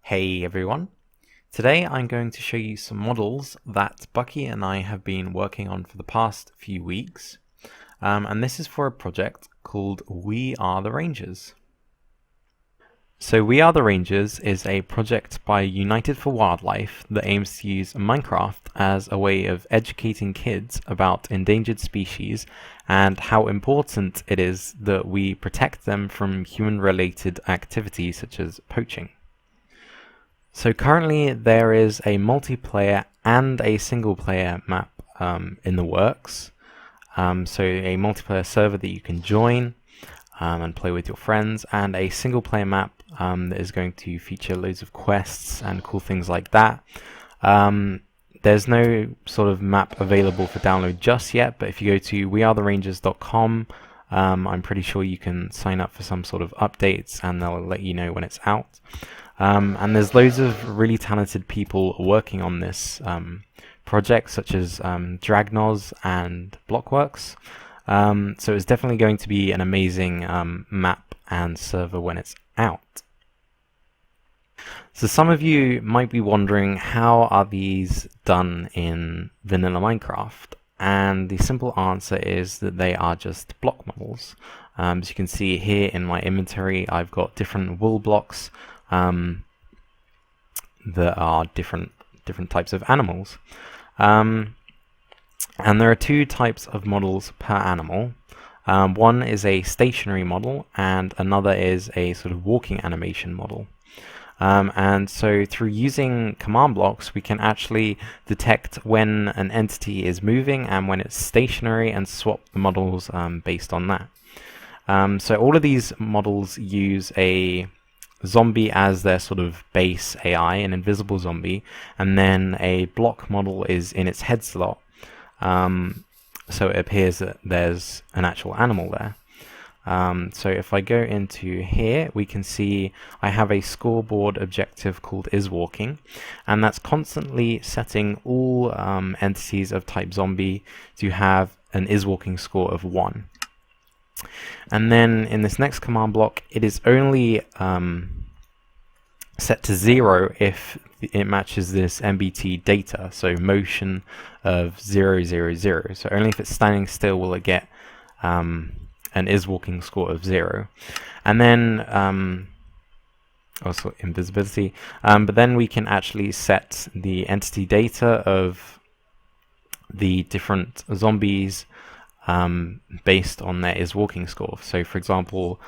Hey everyone! Today I'm going to show you some models that Bucky and I have been working on for the past few weeks. And this is for a project called We Are the Rangers. So We Are the Rangers is a project by United for Wildlife that aims to use Minecraft as a way of educating kids about endangered species and how important it is that we protect them from human-related activities such as poaching. So currently there is a multiplayer and a single player map in the works. So a multiplayer server that you can join and play with your friends, and a single player map that is going to feature loads of quests and cool things like that. There's no sort of map available for download just yet, but if you go to wearetherangers.com, I'm pretty sure you can sign up for some sort of updates and they'll let you know when it's out. And there's loads of really talented people working on this project, such as Rhinos and Blockworks. So it's definitely going to be an amazing map and server when it's out. So some of you might be wondering, how are these done in vanilla Minecraft? And the simple answer is that they are just block models. As you can see here in my inventory, I've got different wool blocks that are different types of animals. And there are two types of models per animal. One is a stationary model and another is a sort of walking animation model. And so through using command blocks, we can actually detect when an entity is moving and when it's stationary and swap the models based on that. So all of these models use a zombie as their sort of base AI, an invisible zombie, and then a block model is in its head slot. So it appears that there's an actual animal there. So if I go into here, we can see I have a scoreboard objective called isWalking, and that's constantly setting all entities of type zombie to have an isWalking score of 1. And then in this next command block, it is only set to 0 if it matches this MBT data, so motion of 0, 0, 0. So only if it's standing still will it get an isWalking score of 0. And then also invisibility, but then we can actually set the entity data of the different zombies based on their isWalking score. So for example,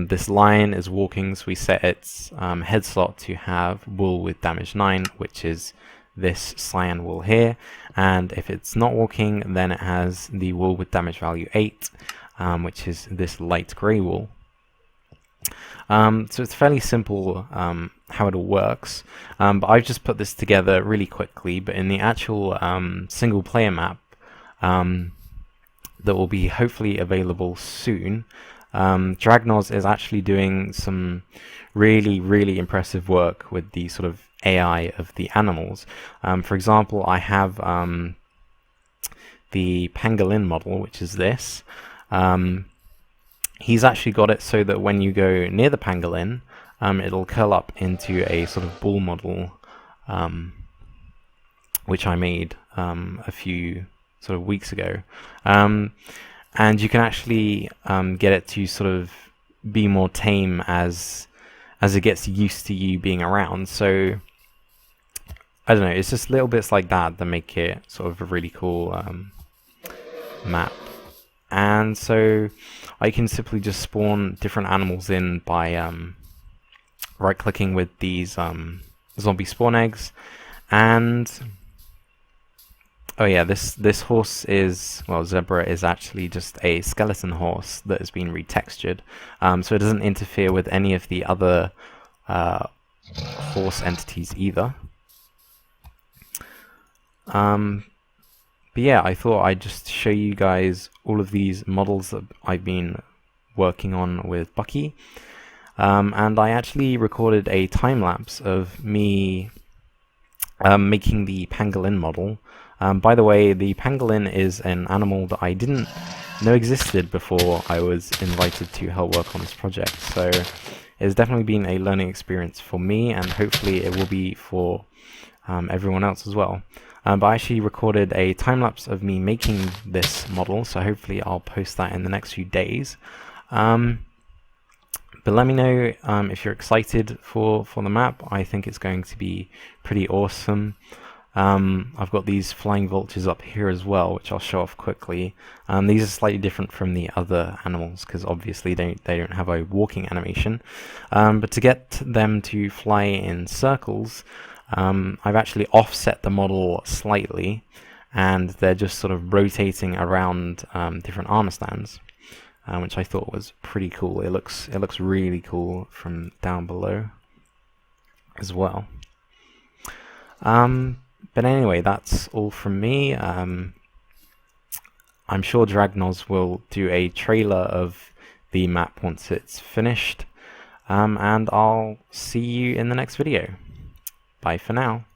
this lion is walking, so we set its head slot to have wool with damage 9, which is this cyan wool here, and if it's not walking, then it has the wool with damage value 8, which is this light grey wool. So it's fairly simple how it all works, but I've just put this together really quickly. But in the actual single player map that will be hopefully available soon, Dragnos is actually doing some really impressive work with the sort of AI of the animals. For example, I have the Pangolin model, which is this. He's actually got it so that when you go near the pangolin, it'll curl up into a sort of ball model, which I made a few sort of weeks ago, and you can actually get it to sort of be more tame as it gets used to you being around. So I don't know, it's just little bits like that that make it sort of a really cool map. And so I can simply just spawn different animals in by right clicking with these zombie spawn eggs. And oh yeah, this horse is, well, zebra is actually just a skeleton horse that has been retextured, so it doesn't interfere with any of the other horse entities either. But yeah, I thought I'd just show you guys all of these models that I've been working on with Bucky, and I actually recorded a time-lapse of me making the pangolin model. By the way, the pangolin is an animal that I didn't know existed before I was invited to help work on this project, so it's definitely been a learning experience for me, and hopefully it will be for everyone else as well. But I actually recorded a time-lapse of me making this model, so hopefully I'll post that in the next few days. But let me know if you're excited for the map. I think it's going to be pretty awesome. I've got these flying vultures up here as well, which I'll show off quickly. These are slightly different from the other animals because obviously they don't have a walking animation. But to get them to fly in circles, I've actually offset the model slightly, and they're just sort of rotating around different armor stands. Which I thought was pretty cool. It looks really cool from down below as well. But anyway, that's all from me. I'm sure Dragnos will do a trailer of the map once it's finished. And I'll see you in the next video. Bye for now.